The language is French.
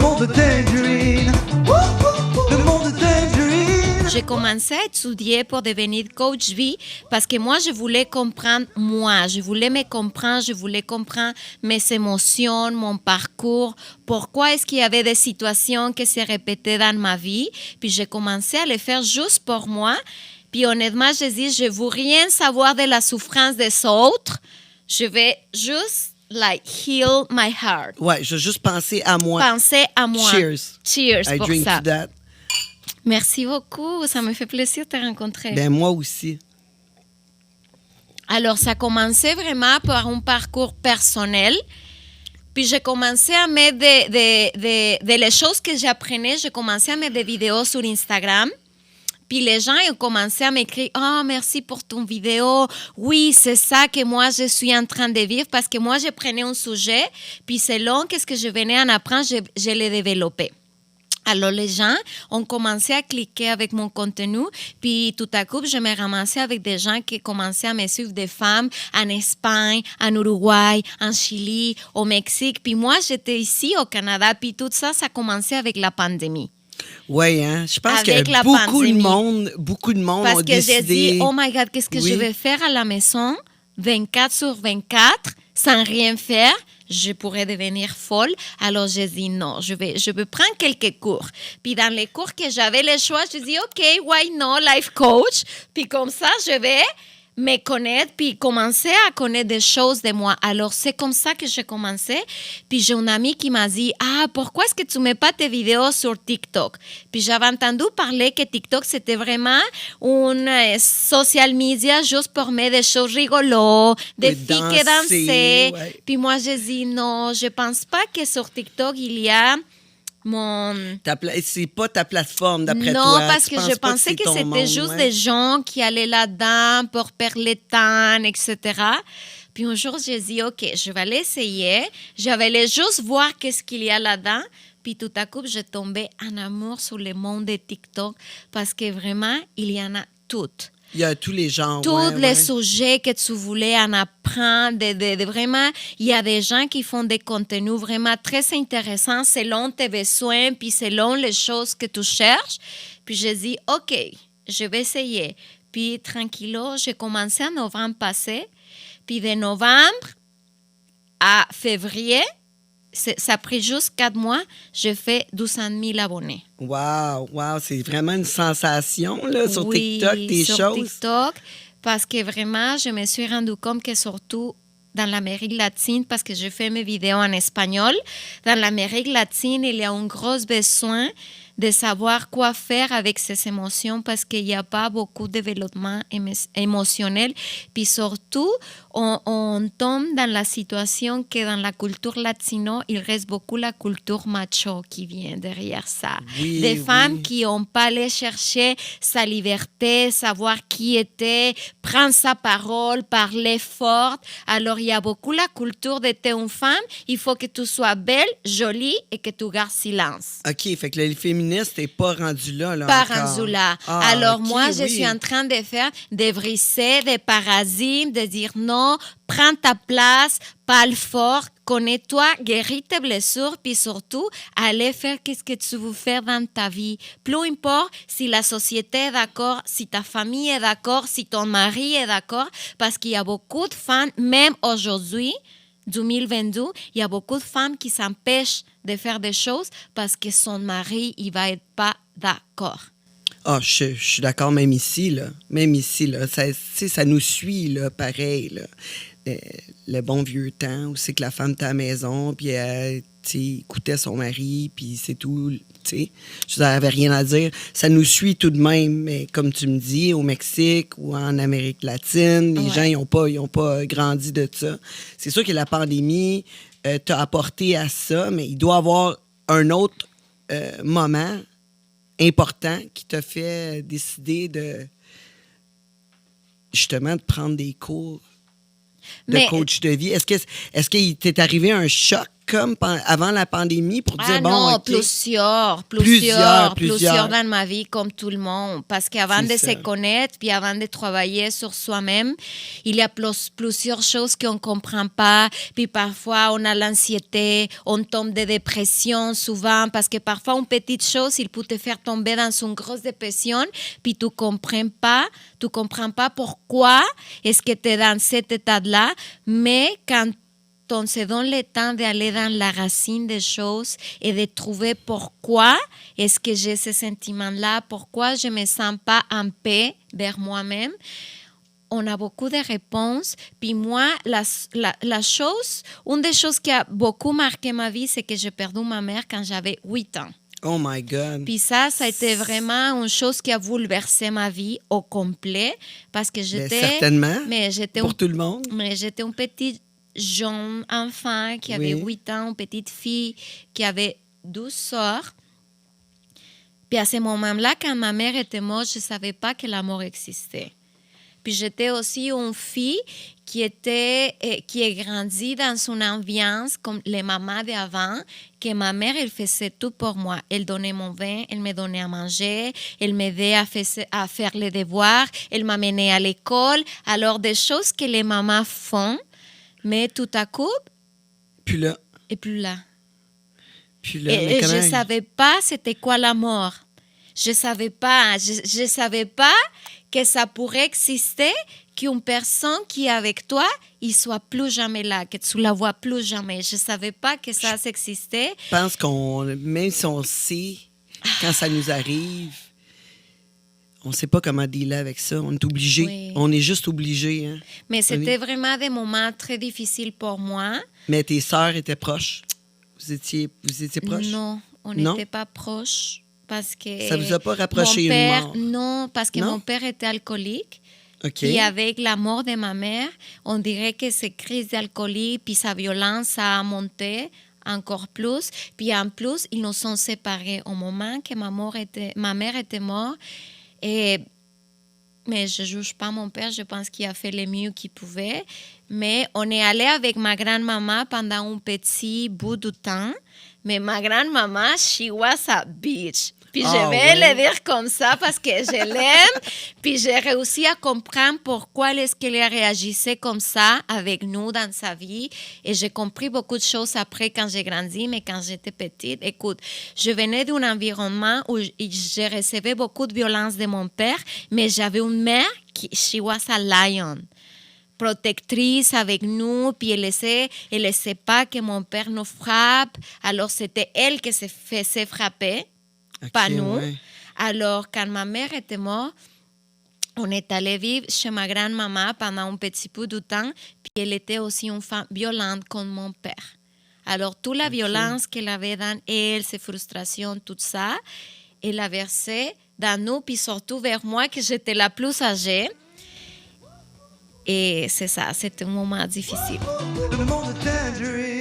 monde Tangerine. Le monde Tangerine. J'ai commencé à étudier pour devenir coach vie parce que moi, je voulais comprendre moi. Je voulais me comprendre, je voulais comprendre mes émotions, mon parcours. Pourquoi est-ce qu'il y avait des situations qui se répétaient dans ma vie? Puis j'ai commencé à le faire juste pour moi. Puis honnêtement, je dis, je ne veux rien savoir de la souffrance des autres. Je vais juste heal my heart. Ouais, je vais juste penser à moi. Penser à moi. Cheers. Cheers I pour drink ça. to that. Merci beaucoup. Ça me fait plaisir de te rencontrer. Ben, moi aussi. Alors, ça a commencé vraiment par un parcours personnel. Puis, j'ai commencé à mettre les choses que j'apprenais. J'ai commencé à mettre des vidéos sur Instagram. Puis les gens ont commencé à m'écrire « Oh, merci pour ton vidéo. Oui, c'est ça que moi, je suis en train de vivre. » Parce que moi, je prenais un sujet, puis selon ce que je venais en apprendre, je l'ai développé. Alors, les gens ont commencé à cliquer avec mon contenu, puis tout à coup, je me ramassais avec des gens qui commençaient à me suivre, des femmes en Espagne, en Uruguay, en Chili, au Mexique. Puis moi, j'étais ici au Canada, puis tout ça, ça a commencé avec la pandémie. Oui, hein? Je pense Avec que la beaucoup pandémie. de monde Parce ont que j'ai décidé... dit, oh my God, qu'est-ce que Oui. je vais faire à la maison 24 sur 24 sans rien faire? Je pourrais devenir folle. Alors, j'ai dit non, je vais prendre quelques cours. Puis, dans les cours que j'avais le choix, je dis, OK, why not, life coach? Puis, comme ça, je vais me connaître, puis commencer à connaître des choses de moi. Alors, c'est comme ça que j'ai commencé. Puis, j'ai une amie qui m'a dit, pourquoi est-ce que tu mets pas tes vidéos sur TikTok? Puis, j'avais entendu parler que TikTok, c'était vraiment une social media juste pour mettre des choses rigolotes, des Et filles qui dansaient. ouais. Puis, moi, j'ai dit, non, je pense pas que sur TikTok, il y a C'est pas ta plateforme, d'après non, toi. parce Tu que penses je pas pensais c'est que ton c'était monde, juste ouais? des gens qui allaient là-dedans pour perdre le temps, etc. Puis un jour, j'ai dit, OK, je vais l'essayer. Je vais aller juste voir qu'est-ce qu'il y a là-dedans. Puis tout à coup, j'ai tombé en amour sur le monde de TikTok parce que vraiment, il y en a toutes. Il y a tous les genres. Tous ouais, les ouais. sujets que tu voulais en apprendre, vraiment, il y a des gens qui font des contenus vraiment très intéressants selon tes besoins, puis selon les choses que tu cherches. Puis j'ai dit, OK, je vais essayer. Puis tranquillo, j'ai commencé en novembre passé. Puis de novembre à février, ça a pris juste 4 mois, j'ai fait 200 000 abonnés. Wow, c'est vraiment une sensation là, sur Oui, TikTok, tes sur choses. TikTok, parce que vraiment, je me suis rendu compte que surtout dans l'Amérique latine, parce que je fais mes vidéos en espagnol, dans l'Amérique latine, il y a un gros besoin de savoir quoi faire avec ces émotions parce qu'il n'y a pas beaucoup de développement émotionnel. Puis surtout, on tombe dans la situation que dans la culture latino, il reste beaucoup la culture macho qui vient derrière ça. Oui, Des femmes oui. qui n'ont pas allé chercher sa liberté, savoir qui était, prendre sa parole, parler fort. Alors, il y a beaucoup la culture de t'es une femme, il faut que tu sois belle, jolie et que tu gardes silence. OK, fait que le féministe n'est pas rendu là Pas encore. rendu là. Ah, Alors, OK, moi, je oui. suis en train de faire des briser, des parasites, de dire non, prends ta place, parle fort, connais-toi, guéris tes blessures, puis surtout, allez faire ce que tu veux faire dans ta vie. Peu importe si la société est d'accord, si ta famille est d'accord, si ton mari est d'accord, parce qu'il y a beaucoup de femmes, même aujourd'hui, 2022, il y a beaucoup de femmes qui s'empêchent de faire des choses parce que son mari, il va être pas d'accord. Ah, je suis d'accord, même ici, là. Même ici, là. Ça, tu sais, ça nous suit, là, pareil, là. Le bon vieux temps où c'est que la femme était à la maison, puis elle, tu sais, écoutait son mari, puis c'est tout, tu sais. Je n'avais rien à dire. Ça nous suit tout de même, mais comme tu me dis, au Mexique ou en Amérique latine, les gens, ils ont pas grandi de ça. C'est sûr que la pandémie t'a apporté à ça, mais il doit y avoir un autre moment important qui t'a fait décider de, justement, de prendre des cours de coach de vie. Est-ce qu'il t'est arrivé un choc comme avant la pandémie pour dire, bon, non, OK. plusieurs dans ma vie, comme tout le monde. Parce qu'avant C'est de ça. se connaître, puis avant de travailler sur soi-même, il y a plusieurs choses qu'on ne comprend pas. Puis parfois, on a l'anxiété, on tombe de dépression souvent, parce que parfois, une petite chose, il peut te faire tomber dans une grosse dépression, puis tu ne comprends pas pourquoi est-ce que tu es dans cet état-là. Mais quand on se donne le temps d'aller dans la racine des choses et de trouver pourquoi est-ce que j'ai ce sentiment-là, pourquoi je ne me sens pas en paix vers moi-même. On a beaucoup de réponses. Puis moi, une des choses qui a beaucoup marqué ma vie, c'est que j'ai perdu ma mère quand j'avais 8 ans. Oh my God. Puis ça a été vraiment une chose qui a bouleversé ma vie au complet parce que j'étais... certainement, j'étais pour tout le monde. Mais j'étais une petite jeune enfant qui avait 8 ans, une petite fille qui avait 12 sœurs. Puis à ce moment-là, quand ma mère était morte, je ne savais pas que la mort existait. Puis j'étais aussi une fille qui est grandie dans une ambiance comme les mamans d'avant, que ma mère, elle faisait tout pour moi. Elle donnait mon vin, elle me donnait à manger, elle m'aidait à faire les devoirs, elle m'amenait à l'école. Alors, des choses que les mamans font, mais tout à coup, Puis là, et plus là. mais Et comment... je ne savais pas c'était quoi la mort. Je savais pas que ça pourrait exister, qu'une personne qui est avec toi, il soit plus jamais là, que tu la vois plus jamais. Je savais pas que ça existait. Je pense même si on sait, quand ça nous arrive, on ne sait pas comment dealer avec ça. On est obligé. Oui. On est juste obligé. Hein? Mais c'était vraiment des moments très difficiles pour moi. Mais tes sœurs étaient proches? Vous étiez proches? Non, on Non? n'était pas proches. Parce que Ça vous a pas rapproché mon père, une mort? Non, parce que Non? mon père était alcoolique. OK. Et avec la mort de ma mère, on dirait que ces crises d'alcoolisme puis sa violence a monté encore plus. Puis en plus, ils nous sont séparés au moment que ma mère était morte. Mais je ne juge pas mon père, je pense qu'il a fait le mieux qu'il pouvait. Mais on est allé avec ma grand-maman pendant un petit bout de temps. Mais ma grand-maman, she was a bitch. Puis je vais le dire comme ça parce que je l'aime. Puis j'ai réussi à comprendre pourquoi est-ce qu'elle réagissait comme ça avec nous dans sa vie. Et j'ai compris beaucoup de choses après quand j'ai grandi. Mais quand j'étais petite, écoute, je venais d'un environnement où je recevais beaucoup de violence de mon père. Mais j'avais une mère qui, she was a lion. Protectrice avec nous, puis elle laissait pas que mon père nous frappe. Alors, c'était elle qui se faisait frapper, pas nous. Ouais. Alors, quand ma mère était morte, on est allé vivre chez ma grand-maman pendant un petit peu de temps, puis elle était aussi une femme violente comme mon père. Alors, toute la violence qu'elle avait dans elle, ses frustrations, tout ça, elle a versé dans nous, puis surtout vers moi, que j'étais la plus âgée. Et c'est ça, c'était un moment difficile. Le monde est tangerine.